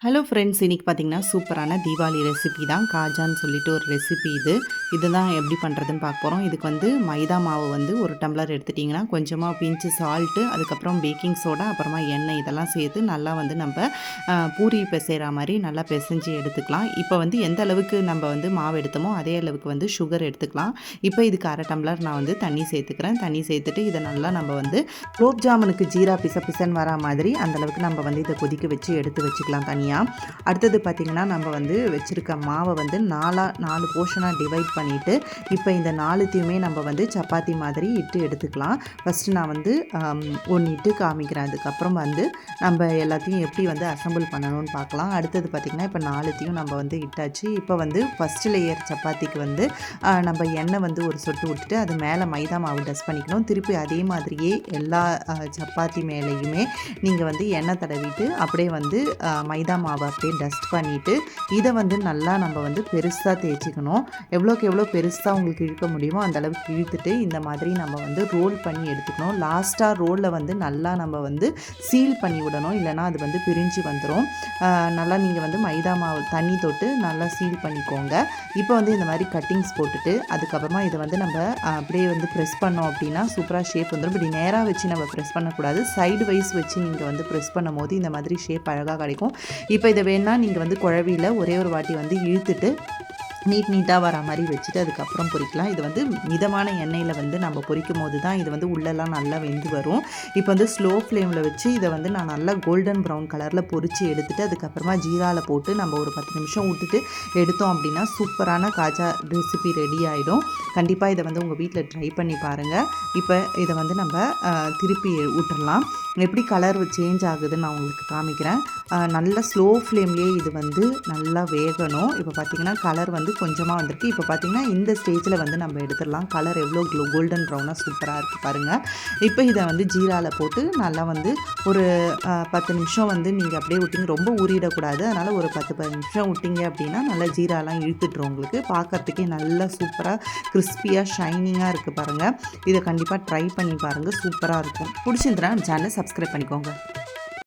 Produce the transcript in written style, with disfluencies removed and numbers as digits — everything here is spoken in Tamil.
ஹலோ ஃப்ரெண்ட்ஸ், இன்றைக்கி பார்த்தீங்கன்னா சூப்பரான தீபாவளி ரெசிபி தான். காஜான்னு சொல்லிட்டு ஒரு ரெசிபி இதுதான் எப்படி பண்ணுறதுன்னு பார்க்க போகிறோம். இதுக்கு வந்து மைதா மாவு வந்து ஒரு டம்ளர் எடுத்துட்டிங்கன்னா கொஞ்சமாக பிஞ்சு சால்ட்டு, அதுக்கப்புறம் பேக்கிங் சோடா, அப்புறமா எண்ணெய் இதெல்லாம் சேர்த்து நல்லா வந்து நம்ம பூரி பிசைகிற மாதிரி நல்லா பிசைஞ்சு எடுத்துக்கலாம். இப்போ வந்து எந்த அளவுக்கு நம்ம வந்து மாவு எடுத்தோமோ அதே அளவுக்கு வந்து சுகர் எடுத்துக்கலாம். இப்போ இதுக்கு அரை டம்ளர் நான் வந்து தண்ணி சேர்த்துக்கிறேன். தண்ணி சேர்த்துட்டு இதை நல்லா நம்ம வந்து குலோப் ஜாமுனுக்கு ஜீரா பிசன்னு வரா மாதிரி அந்தளவுக்கு நம்ம வந்து இதை கொதிக்க வச்சு எடுத்து வச்சுக்கலாம் தனியாக. அடுத்தது பார்த்திங்கன்னா நம்ம வந்து வச்சுருக்க மாவை வந்து நாலு போர்ஷனாக டிவைட் பண்ணிவிட்டு இப்போ இந்த நாலுத்தையுமே நம்ம வந்து சப்பாத்தி மாதிரி இட்டு எடுத்துக்கலாம். ஃபஸ்ட்டு நான் வந்து ஒன்று இட்டு காமிக்கிறேன். அதுக்கப்புறம் வந்து நம்ம எல்லாத்தையும் எப்படி வந்து அசம்பிள் பண்ணணும்னு பார்க்கலாம். அடுத்தது பார்த்திங்கன்னா இப்போ நாலுத்தையும் நம்ம வந்து இட்டாச்சு. இப்போ வந்து ஃபஸ்ட்டு லேயர் சப்பாத்திக்கு வந்து நம்ம எண்ணெய் வந்து ஒரு சொட்டு விட்டுட்டு அது மேலே மைதா மாவு டஸ்ட் பண்ணிக்கணும். திருப்பி அதே மாதிரியே எல்லா சப்பாத்தி மேலேயுமே நீங்கள் வந்து எண்ணெய் தடவிட்டு அப்படியே வந்து மைதா மாவை அப்படியே டஸ்ட் பண்ணிவிட்டு இதை வந்து நல்லா நம்ம வந்து பெருசாக தேய்ச்சிக்கணும். எவ்வளோக்கு எவ்வளோ பெருசாக உங்களுக்கு இழுக்க முடியுமோ அந்த அளவுக்கு இழுத்துட்டு இந்த மாதிரி நம்ம வந்து ரோல் பண்ணி எடுத்துக்கணும். லாஸ்ட்டாக ரோலில் வந்து நல்லா நம்ம வந்து சீல் பண்ணி விடணும், இல்லைனா அது வந்து பிரிஞ்சு வந்துடும். நல்லா நீங்கள் வந்து மைதா மாவு தண்ணி தொட்டு நல்லா சீல் பண்ணிக்கோங்க. இப்போ வந்து இந்த மாதிரி கட்டிங்ஸ் போட்டுட்டு அதுக்கப்புறமா இதை வந்து நம்ம அப்படியே வந்து ப்ரெஸ் பண்ணோம் அப்படின்னா சூப்பராக ஷேப் வந்துடும். இப்படி நேராக வச்சு நம்ம ப்ரெஸ் பண்ணக்கூடாது, சைடு வைஸ் வச்சு நீங்கள் வந்து ப்ரெஸ் பண்ணும் போது இந்த மாதிரி ஷேப் அழகாக கிடைக்கும். இப்போ இதை வேணால் நீங்கள் வந்து குழவியில் ஒரே ஒரு வாட்டி வந்து இழுத்துட்டு நீட்டாக வர மாதிரி வச்சுட்டு அதுக்கப்புறம் பொரிக்கலாம். இது வந்து மிதமான எண்ணெயில் வந்து நம்ம பொரிக்கும் போது தான் இது வந்து உள்ளெல்லாம் நல்லா வெந்து வரும். இப்போ வந்து ஸ்லோ ஃப்ளேமில் வச்சு இதை வந்து நான் நல்லா கோல்டன் ப்ரௌன் கலரில் பொரித்து எடுத்துகிட்டு அதுக்கப்புறமா ஜீராவில் போட்டு நம்ம ஒரு 10 நிமிஷம் விட்டுட்டு எடுத்தோம் அப்படின்னா சூப்பரான காஜா ரெசிபி ரெடி ஆகிடும். கண்டிப்பாக இதை வந்து உங்கள் வீட்டில் ட்ரை பண்ணி பாருங்கள். இப்போ இதை வந்து நம்ம திருப்பி விட்டுடலாம். எப்படி கலர் சேஞ்ச் ஆகுதுன்னு நான் உங்களுக்கு காமிக்கிறேன். நல்ல ஸ்லோ ஃப்ளேம்லேயே இது வந்து நல்லா வேகணும். இப்போ பார்த்திங்கன்னா கலர் வந்து கொஞ்சமாக வந்திருக்கு. இப்போ பார்த்திங்கன்னா இந்த ஸ்டேஜில் வந்து நம்ம எடுத்துடலாம். கலர் எவ்வளோ கோல்டன் ப்ரௌனாக சூப்பராக இருக்குது பாருங்கள். இப்போ இதை வந்து ஜீராவில் போட்டு நல்லா வந்து ஒரு 10 நிமிஷம் வந்து நீங்கள் அப்படியே விட்டிங்க, ரொம்ப ஊறிடக்கூடாது. அதனால் ஒரு 10 நிமிஷம் விட்டிங்க அப்படின்னா நல்லா ஜீராலாம் இழுத்துட்டுரும். உங்களுக்கு பார்க்குறதுக்கே நல்லா சூப்பராக கிறிஸ்பியாக ஷைனிங்காக இருக்குது பாருங்கள். இதை கண்டிப்பாக ட்ரை பண்ணி பாருங்கள், சூப்பராக இருக்கும். பிடிச்சிருந்துன்னா சேனலை சப்ஸ்கிரைப் பண்ணிக்கோங்க.